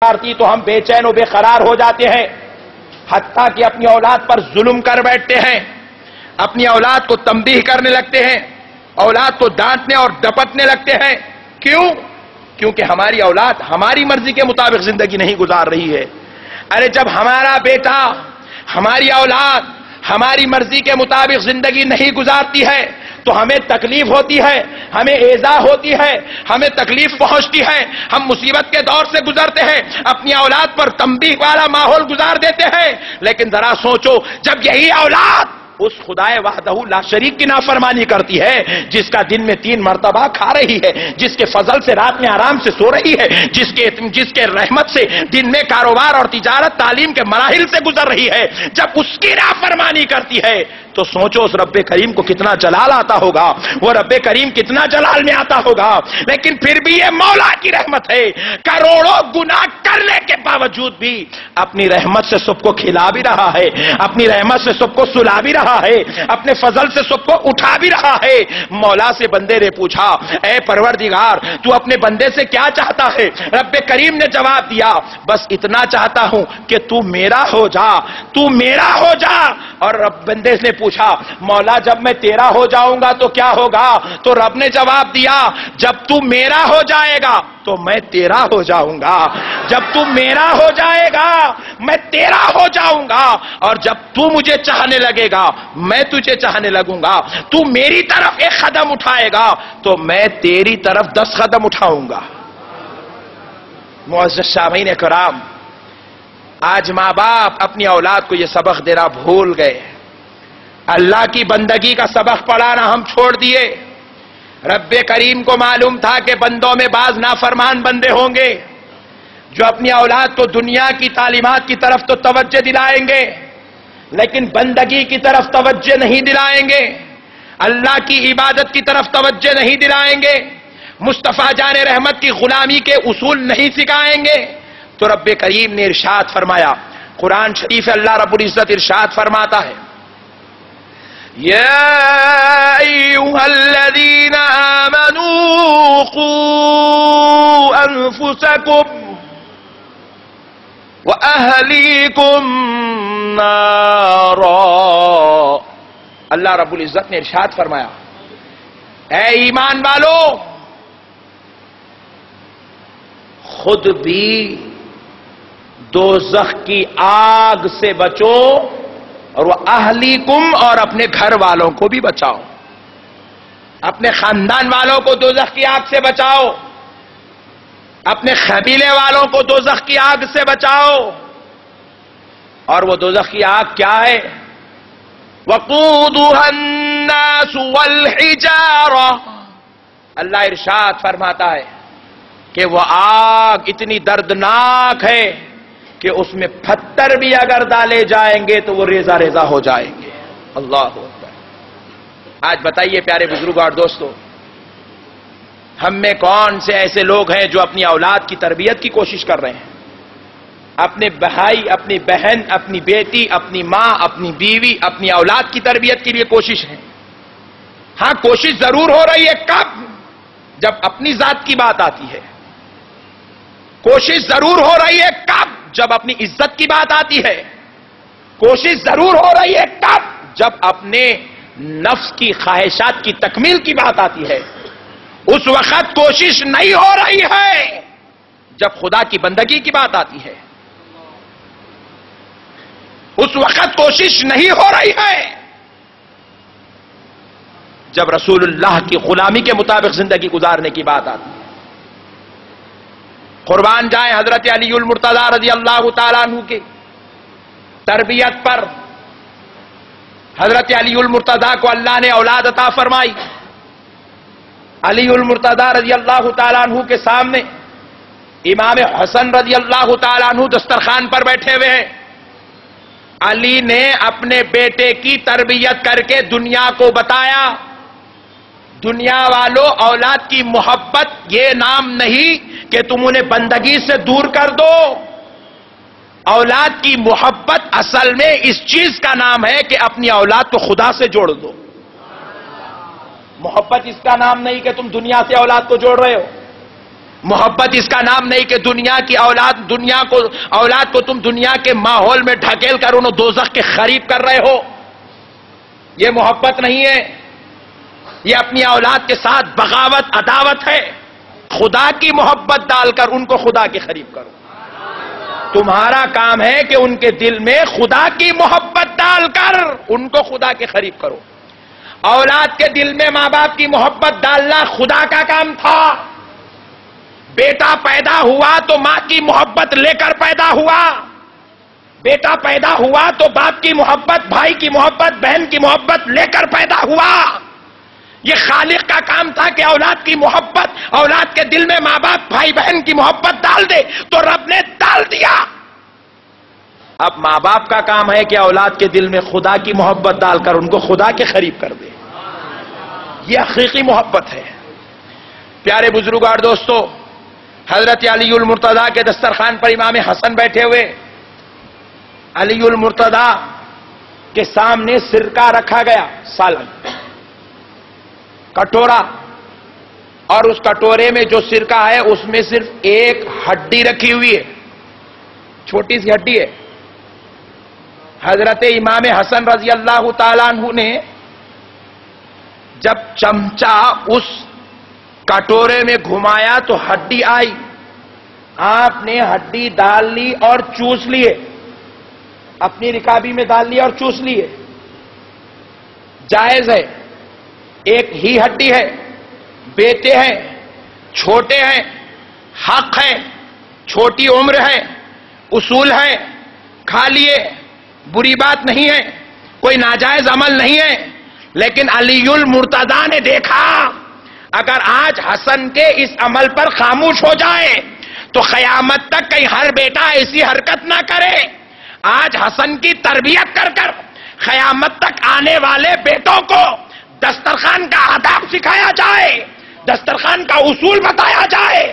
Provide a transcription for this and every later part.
گزارتی تو ہم بے چین و بے قرار ہو جاتے ہیں، حتیٰ کہ اپنی اولاد پر ظلم کر بیٹھتے ہیں، اپنی اولاد کو تنبیہ کرنے لگتے ہیں، اولاد کو ڈانٹنے اور ڈپٹنے لگتے ہیں۔ کیوں؟ کیونکہ ہماری اولاد ہماری مرضی کے مطابق زندگی نہیں گزار رہی ہے۔ ارے جب ہمارا بیٹا، ہماری اولاد ہماری مرضی کے مطابق زندگی نہیں گزارتی ہے تو ہمیں تکلیف ہوتی ہے، ہمیں ایذا ہوتی ہے، ہمیں تکلیف پہنچتی ہے، ہم مصیبت کے دور سے گزرتے ہیں، اپنی اولاد پر تنبیہ والا ماحول گزار دیتے ہیں۔ لیکن ذرا سوچو، جب یہی اولاد اس خدائے وحدہ لا شریک کی نافرمانی کرتی ہے، جس کا دن میں 3 مرتبہ کھا رہی ہے، جس کے فضل سے رات میں آرام سے سو رہی ہے، جس کے رحمت سے دن میں کاروبار اور تجارت تعلیم کے مراحل سے گزر رہی ہے، جب اس کی نافرمانی کرتی ہے تو سوچو اس رب کریم کو کتنا جلال آتا ہوگا، وہ رب کریم کتنا جلال میں آتا ہوگا۔ لیکن پھر بھی یہ مولا کی رحمت ہے، کروڑوں گناہ کرنے کے باوجود بھی اپنی رحمت سے سب کو کھلا بھی رہا ہے، اپنی رحمت سے سب کو سلا بھی رہا ہے، اپنے فضل سے سب کو اٹھا بھی رہا ہے۔ مولا سے بندے نے پوچھا، اے پروردگار تو اپنے بندے سے کیا چاہتا ہے؟ رب کریم نے جواب دیا، بس اتنا چاہتا ہوں کہ تو میرا ہو جا، تو میرا ہو جا۔ اور رب بندے نے پوچھا، مولا جب میں تیرا ہو جاؤں گا تو کیا ہوگا؟ تو رب نے جواب دیا، جب تو میرا ہو جائے گا تو میں تیرا ہو جاؤں گا، جب تو میرا ہو جائے گا میں تیرا ہو جاؤں گا، اور جب تو مجھے چاہنے لگے گا میں تجھے چاہنے لگوں گا، تو میری طرف 1 قدم اٹھائے گا تو میں تیری طرف 10 قدم اٹھاؤں گا۔ معزز سامعین کرام، آج ماں باپ اپنی اولاد کو یہ سبق دینا بھول گئے، اللہ کی بندگی کا سبق پڑھانا ہم چھوڑ دیے۔ رب کریم کو معلوم تھا کہ بندوں میں بعض نافرمان بندے ہوں گے جو اپنی اولاد کو دنیا کی تعلیمات کی طرف تو توجہ دلائیں گے لیکن بندگی کی طرف توجہ نہیں دلائیں گے، اللہ کی عبادت کی طرف توجہ نہیں دلائیں گے، مصطفیٰ جان رحمت کی غلامی کے اصول نہیں سکھائیں گے۔ تو رب کریم نے ارشاد فرمایا، قرآن شریف اللہ رب العزت ارشاد فرماتا ہے، یا ایھا الذین آمنوا قوا انفسکم وَأَهْلِيكُمْ نَارًا۔ اللہ رب العزت نے ارشاد فرمایا، اے ایمان والو، خود بھی دوزخ کی آگ سے بچو اور وَأَهْلِيكُمْ اور اپنے گھر والوں کو بھی بچاؤ، اپنے خاندان والوں کو دوزخ کی آگ سے بچاؤ، اپنے قبیلے والوں کو دوزخ کی آگ سے بچاؤ۔ اور وہ دوزخ کی آگ کیا ہے؟ وَقُودُهَا النَّاسُ وَالْحِجَارَةُ۔ اللہ ارشاد فرماتا ہے کہ وہ آگ اتنی دردناک ہے کہ اس میں پتھر بھی اگر ڈالے جائیں گے تو وہ ریزہ ریزہ ہو جائیں گے۔ اللہ اکبر۔ آج بتائیے پیارے بزرگوں اور دوستوں، ہم میں کون سے ایسے لوگ ہیں جو اپنی اولاد کی تربیت کی کوشش کر رہے ہیں؟ اپنے بھائی، اپنی بہن، اپنی بیٹی، اپنی ماں، اپنی بیوی، اپنی اولاد کی تربیت کے لیے کوشش ہے۔ ہاں کوشش ضرور ہو رہی ہے، کب؟ جب اپنی ذات کی بات آتی ہے۔ کوشش ضرور ہو رہی ہے، کب؟ جب اپنی عزت کی بات آتی ہے۔ کوشش ضرور ہو رہی ہے، کب؟ جب اپنے نفس کی خواہشات کی تکمیل کی بات آتی ہے۔ اس وقت کوشش نہیں ہو رہی ہے جب خدا کی بندگی کی بات آتی ہے، اس وقت کوشش نہیں ہو رہی ہے جب رسول اللہ کی غلامی کے مطابق زندگی گزارنے کی بات آتی ہے۔ قربان جائیں حضرت علی المرتضی رضی اللہ تعالیٰ عنہ کی تربیت پر۔ حضرت علی المرتضی کو اللہ نے اولاد عطا فرمائی۔ علی المرتضی رضی اللہ تعالیٰ عنہ کے سامنے امام حسن رضی اللہ تعالیٰ عنہ دسترخوان پر بیٹھے ہوئے ہیں۔ علی نے اپنے بیٹے کی تربیت کر کے دنیا کو بتایا، دنیا والوں، اولاد کی محبت یہ نام نہیں کہ تم انہیں بندگی سے دور کر دو۔ اولاد کی محبت اصل میں اس چیز کا نام ہے کہ اپنی اولاد کو خدا سے جوڑ دو۔ محبت اس کا نام نہیں کہ تم دنیا سے اولاد کو جوڑ رہے ہو۔ محبت اس کا نام نہیں کہ دنیا کی اولاد کو تم دنیا کے ماحول میں ڈھکیل کر انہوں دوزخ کے قریب کر رہے ہو. یہ محبت نہیں ہے. یہ اپنی اولاد کے ساتھ بغاوت، عداوت ہے. خدا کی محبت ڈال کر ان کو خدا کے قریب کرو. تمہارا کام ہے کہ ان کے دل میں خدا کی محبت ڈال کر ان کو خدا کے قریب کرو. اولاد کے دل میں ماں باپ کی محبت ڈالنا خدا کا کام تھا. بیٹا پیدا ہوا تو ماں کی محبت لے کر پیدا ہوا. بیٹا پیدا ہوا تو باپ کی محبت، بھائی کی محبت، بہن کی محبت لے کر پیدا ہوا. یہ خالق کا کام تھا کہ اولاد کی محبت، اولاد کے دل میں ماں باپ، بھائی بہن کی محبت ڈال دے، تو رب نے ڈال دیا. اب ماں باپ کا کام ہے کہ اولاد کے دل میں خدا کی محبت ڈال کر ان کو خدا کے قریب کر دے. یہ حقیقی محبت ہے. پیارے بزرگ اور دوستو، حضرت علی المرتضیٰ کے دسترخوان پر امام حسن بیٹھے ہوئے. علی المرتضیٰ کے سامنے سرکہ رکھا گیا، سالن، کٹورا، اور اس کٹورے میں جو سرکہ ہے اس میں صرف ایک ہڈی رکھی ہوئی ہے، چھوٹی سی ہڈی ہے. حضرت امام حسن رضی اللہ تعالیٰ عنہ نے جب چمچہ اس کٹورے میں گھمایا تو ہڈی آئی. آپ نے ہڈی ڈال لی اور چوس لیے، اپنی رکابی میں ڈال لی اور چوس لیے. جائز ہے. ایک ہی ہڈی ہے، بیٹے ہیں، چھوٹے ہیں، حق ہے، چھوٹی عمر ہے، اصول ہے، کھا لیے، بری بات نہیں ہے، کوئی ناجائز عمل نہیں ہے. لیکن علی المرتضیٰ نے دیکھا اگر آج حسن کے اس عمل پر خاموش ہو جائے تو قیامت تک کہیں ہر بیٹا ایسی حرکت نہ کرے. آج حسن کی تربیت کر کر قیامت تک آنے والے بیٹوں کو دسترخوان کا آداب سکھایا جائے، دسترخوان کا اصول بتایا جائے.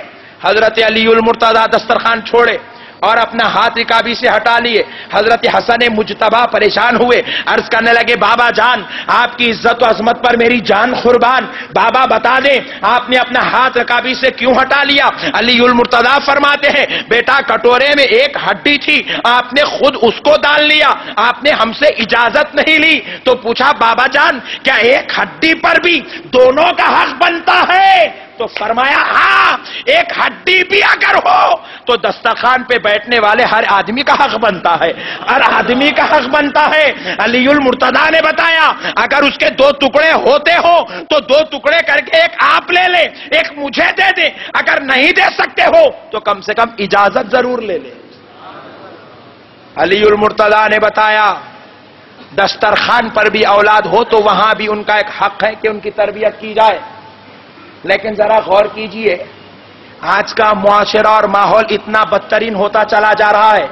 حضرت علی المرتضیٰ دسترخوان چھوڑے اور اپنا ہاتھ رکابی سے ہٹا لیے. حضرت حسن مجتبیٰ پریشان ہوئے، عرض کرنے لگے بابا جان، آپ کی عزت و عظمت پر میری جان قربان، بابا بتا دیں آپ نے اپنا ہاتھ رکابی سے کیوں ہٹا لیا؟ علی المرتضیٰ فرماتے ہیں بیٹا کٹورے میں ایک ہڈی تھی، آپ نے خود اس کو ڈال لیا، آپ نے ہم سے اجازت نہیں لی. تو پوچھا بابا جان کیا ایک ہڈی پر بھی دونوں کا حق بنتا ہے؟ تو فرمایا ہاں، ایک ہڈی بھی اگر ہو تو دسترخوان پہ بیٹھنے والے ہر آدمی کا حق بنتا ہے، ہر آدمی کا حق بنتا ہے. علی المرتضیٰ نے بتایا اگر اس کے دو ٹکڑے ہوتے ہو تو دو ٹکڑے کر کے ایک آپ لے لیں، ایک مجھے دے دیں، اگر نہیں دے سکتے ہو تو کم سے کم اجازت ضرور لے لیں. علی المرتضیٰ نے بتایا دسترخوان پر بھی اولاد ہو تو وہاں بھی ان کا ایک حق ہے کہ ان کی تربیت کی جائے. لیکن ذرا غور کیجئے، آج کا معاشرہ اور ماحول اتنا بدترین ہوتا چلا جا رہا ہے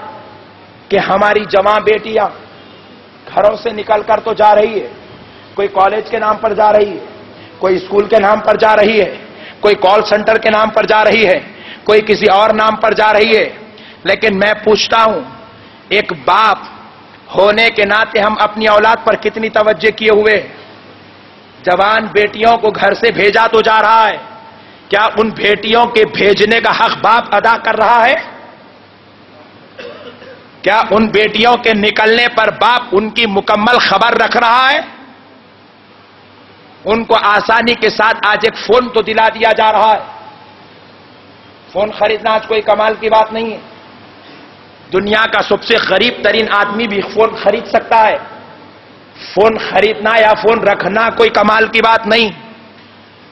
کہ ہماری جوان بیٹیاں گھروں سے نکل کر تو جا رہی ہے، کوئی کالج کے نام پر جا رہی ہے، کوئی اسکول کے نام پر جا رہی ہے، کوئی کال سینٹر کے نام پر جا رہی ہے، کوئی کسی اور نام پر جا رہی ہے. لیکن میں پوچھتا ہوں ایک باپ ہونے کے ناطے ہم اپنی اولاد پر کتنی توجہ کیے ہوئے؟ جوان بیٹیوں کو گھر سے بھیجا تو جا رہا ہے، کیا ان بیٹیوں کے بھیجنے کا حق باپ ادا کر رہا ہے؟ کیا ان بیٹیوں کے نکلنے پر باپ ان کی مکمل خبر رکھ رہا ہے؟ ان کو آسانی کے ساتھ آج ایک فون تو دلا دیا جا رہا ہے. فون خریدنا آج کوئی کمال کی بات نہیں ہے. دنیا کا سب سے غریب ترین آدمی بھی فون خرید سکتا ہے. فون خریدنا یا فون رکھنا کوئی کمال کی بات نہیں،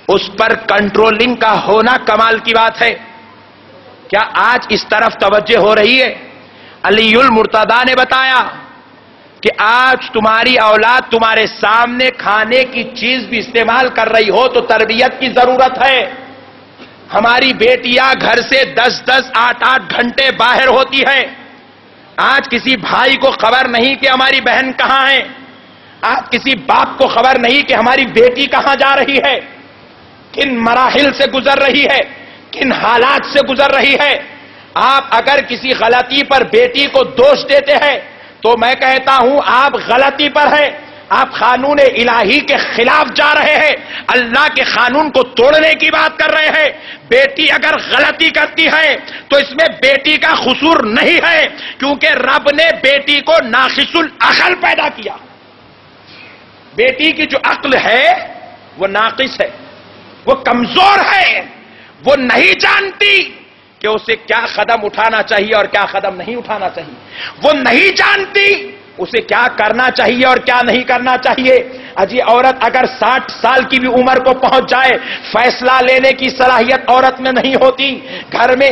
اس پر کنٹرولنگ کا ہونا کمال کی بات ہے. کیا آج اس طرف توجہ ہو رہی ہے؟ علی المرتضیٰ نے بتایا کہ آج تمہاری اولاد تمہارے سامنے کھانے کی چیز بھی استعمال کر رہی ہو تو تربیت کی ضرورت ہے. ہماری بیٹیاں گھر سے 10-10, 8-8 گھنٹے باہر ہوتی ہے. آج کسی بھائی کو خبر نہیں کہ ہماری بہن کہاں ہے، آج کسی باپ کو خبر نہیں کہ ہماری بیٹی کہاں جا رہی ہے، کن مراحل سے گزر رہی ہے، کن حالات سے گزر رہی ہے. آپ اگر کسی غلطی پر بیٹی کو دوش دیتے ہیں تو میں کہتا ہوں آپ غلطی پر ہیں. آپ قانون الہی کے خلاف جا رہے ہیں، اللہ کے قانون کو توڑنے کی بات کر رہے ہیں۔ بیٹی اگر غلطی کرتی ہے تو اس میں بیٹی کا قصور نہیں ہے، کیونکہ رب نے بیٹی کو ناقص العقل پیدا کیا۔ بیٹی کی جو عقل ہے وہ ناقص ہے، وہ کمزور ہے، وہ نہیں جانتی کہ اسے کیا قدم اٹھانا چاہیے اور کیا قدم نہیں اٹھانا چاہیے، وہ نہیں جانتی اسے کیا کرنا چاہیے اور کیا نہیں کرنا چاہیے۔ اجی عورت اگر 60 سال کی بھی عمر کو پہنچ جائے، فیصلہ لینے کی صلاحیت عورت میں نہیں ہوتی، گھر میں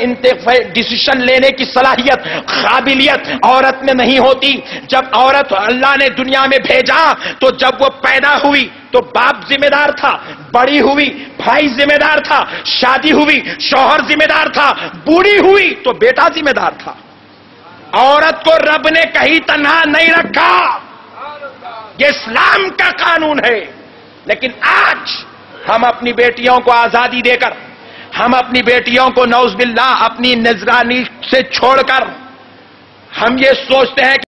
ڈیسیشن لینے کی صلاحیت، قابلیت عورت میں نہیں ہوتی۔ جب عورت اللہ نے دنیا میں بھیجا تو جب وہ پیدا ہوئی تو باپ ذمہ دار تھا، بڑی ہوئی بھائی ذمہ دار تھا، شادی ہوئی شوہر ذمہ دار تھا، بوڑھی ہوئی تو بیٹا ذمہ دار تھا۔ عورت کو رب نے کہیں تنہا نہیں رکھا، یہ اسلام کا قانون ہے۔ لیکن آج ہم اپنی بیٹیوں کو آزادی دے کر، ہم اپنی بیٹیوں کو نعوذ باللہ اپنی نگرانی سے چھوڑ کر ہم یہ سوچتے ہیں کہ